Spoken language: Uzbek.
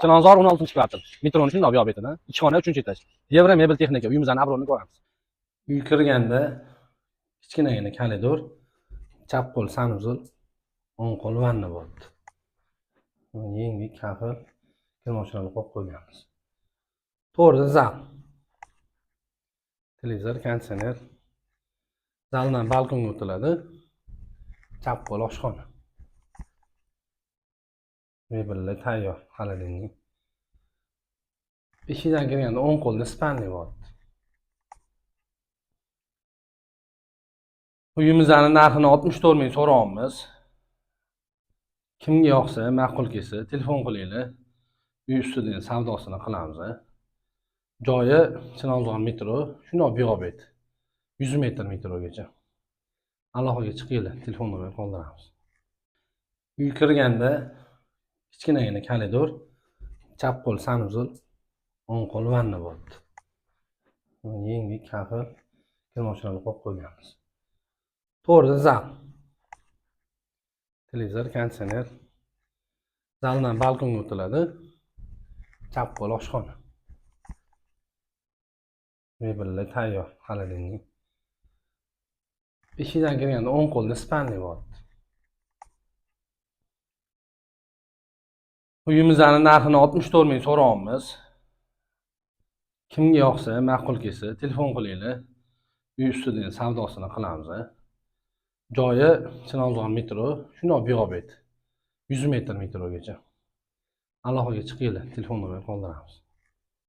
Chilonzor 16-kvartal. Metroning shundoq yo'q betida. 2 xona 3-etaj. Yevro mebel texnika. Uyimizning obro'ini ko'ramiz. Uy kirganda kichkinagina koridor, chap qo'l sanuzul, o'ng qo'l vanna bo'ldi. Yengli kafil kirmochlarni qo'yib qo'yganmiz. To'g'rida zal. Televizor, konditsioner. Zaldan balkonga o'tiladi. Chap qo'l oshxona. Mebellar tayyor, xolodilnik. Eshikdan kirganda o'ng qo'lda spanli bor. Uyimizning narxini 64 ming so'rayapmiz. Kimga yoqsa, ma'qul kelsa, telefon qilinglar. Uy ustida savdosini qilamiz. Joyi Chilonzor metro, shundoq biyobet. 100 metr metrogacha. Aloqaga chiqinglar, telefon nomerini qoldiramiz. Uy kirganda kichkinagina koridor, chap qo'l sanuzul, o'ng qo'l vanna bo'ldi. Yengli kafil kirmochlarni qo'yib qo'yganmiz. To'g'rida zal. Televizor, konditsioner. Zaldan balkonga o'tiladi. Chap qo'l oshxona. Mebellar tayyor, xolodilnik. Eshikdan kirganda o'ng qo'lda spanli bor. Uyimizning narxini 64 ming so'rayapmiz. Kimga yoqsa, ma'qul kelsa, telefon qilinglar. Uy ustida savdosini qilamiz. Joyi Chilonzor metro, shundoq biyobet. 100 metr metrogacha. Aloqaga chiqinglar, telefon nomerini qoldiramiz.